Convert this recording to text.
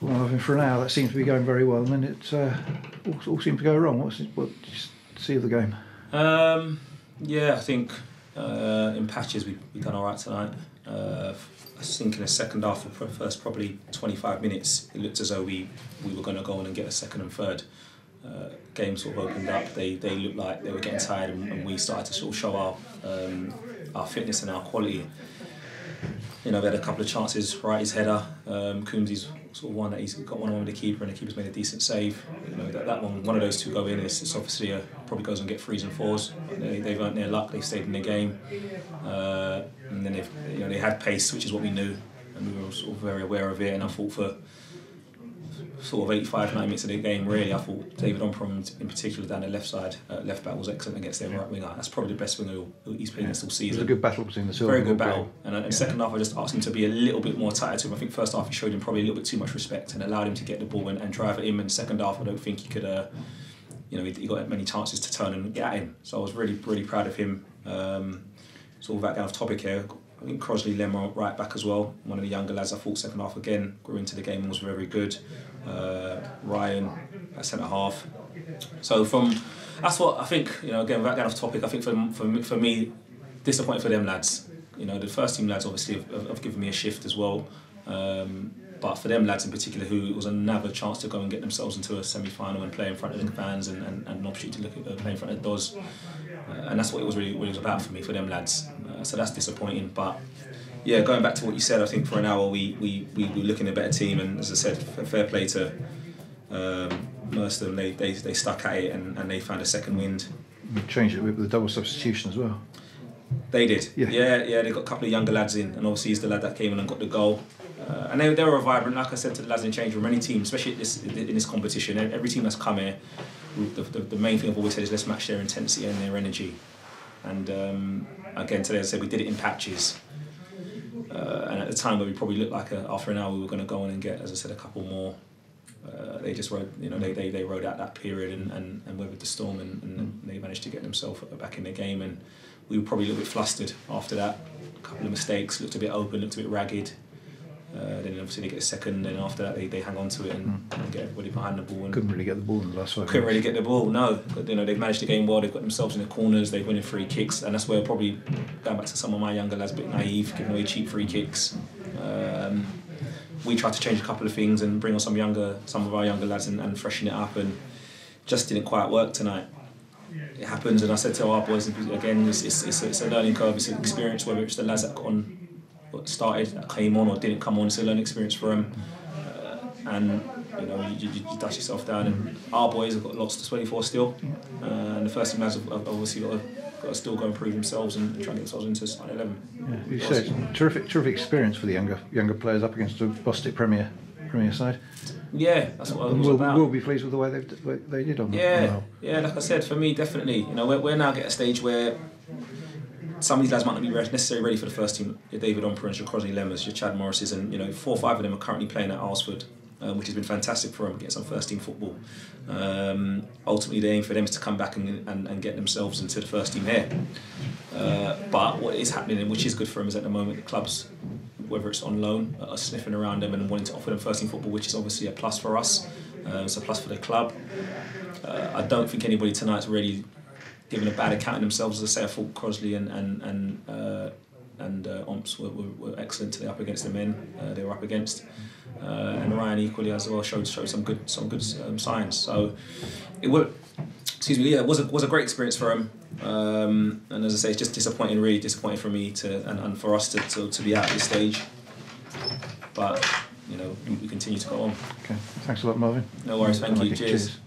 Well, I mean, for an hour that seemed to be going very well, and then it all seemed to go wrong. What did you see of the game? Yeah, I think in patches we've done all right tonight. I think in the second half, the first probably 25 minutes, it looked as though we were going to go on and get a second and third. Game sort of opened up. They looked like they were getting tired, and we started to sort of show our fitness and our quality. You know, we had a couple of chances. Wrighty's header, Coombsy's sort of one that he's got one with the keeper, and the keeper's made a decent save. You know, that one of those two go in. It's obviously probably goes and get 3s and 4s. They've earned their luck. They've stayed in the game, and then they had pace, which is what we knew, and we were sort of very aware of it. And I thought for sort of 85-90 minutes of the game, really, I thought David Ompram in particular down the left side, left back, was excellent against their right winger. That's probably the best winger he's played against all season. It was a good battle between the two. Very good battle. And in the second half, I just asked him to be a little bit more tighter to him. I think first half he showed him probably a little bit too much respect and allowed him to get the ball and drive at him. And second half, I don't think he could, he got many chances to turn and get at him. So I was really, really proud of him. Sort of back down off topic here. I think Crosley Lemmer right back as well. One of the younger lads. I thought second half again grew into the game and was very, very good. Ryan at centre half. So that's what I think. You know, again back down off topic. I think for me, disappointed for them lads. You know, the first team lads obviously have given me a shift as well. But for them lads in particular, who it was another chance to go and get themselves into a semi-final and play in front of the fans and an opportunity to look at play in front of DOS. And that's what it was really what it was about for me, for them lads. So that's disappointing. But yeah, going back to what you said, I think for an hour we were looking at a better team, and as I said, fair play to Merstham. They stuck at it and they found a second wind. We changed it with the double substitution as well. They did. Yeah. They got a couple of younger lads in, and obviously he's the lad that came in and got the goal. And they were vibrant, like I said to the lads in the change room. Any team, especially in this competition, every team that's come here, the main thing I've always said is let's match their intensity and their energy. And again today, as I said, we did it in patches. And at the time where we probably looked like after an hour we were going to go on and get, as I said, a couple more. They just rode, they rode out that period and weathered the storm, and they managed to get themselves back in the game. And we were probably a little bit flustered after that. A couple of mistakes, looked a bit open, looked a bit ragged. Then obviously they get a second, and after that they hang on to it and get everybody behind the ball. And couldn't really get the ball in the last 5 minutes. Couldn't really get the ball, no. But, they've managed the game well. They've got themselves in the corners. They've winning free kicks, and that's where probably going back to some of my younger lads, a bit naive, giving away cheap free kicks. We tried to change a couple of things and bring on some of our younger lads and freshen it up, and just didn't quite work tonight. It happens, and I said to our boys again, it's a learning curve. It's an experience, whether it's the lads that got on. Started, that came on or didn't come on, it's a learning experience for them, and you dust yourself down. And our boys have got lots to 24 still, and the first team lads have obviously got to still go and prove themselves and try and get themselves into starting 11. Yeah, you said terrific experience for the younger players up against the Bostik Premier side. Yeah, that's what it was about. We'll be pleased with the way they did on the whole. Yeah, like I said, for me definitely. We're now at a stage where some of these lads might not be necessarily ready for the first team. Your David Omperans, your Crosley Lemmers, your Chad Morrises, and 4 or 5 of them are currently playing at Arsford, which has been fantastic for them, getting some first team football. Ultimately, the aim for them is to come back and get themselves into the first team here. But what is happening, and which is good for them, is at the moment the clubs, whether it's on loan, are sniffing around them and wanting to offer them first team football, which is obviously a plus for us. It's a plus for the club. I don't think anybody tonight's really given a bad account of themselves. As I say, I thought Crosley and Omps were excellent today up against the men they were up against, and Ryan equally as well showed some good signs. So it was a great experience for him. And as I say, it's just really disappointing for me and for us to be at this stage. But we continue to go on. Okay, thanks a lot, Marvin. No worries, thank you. Cheers.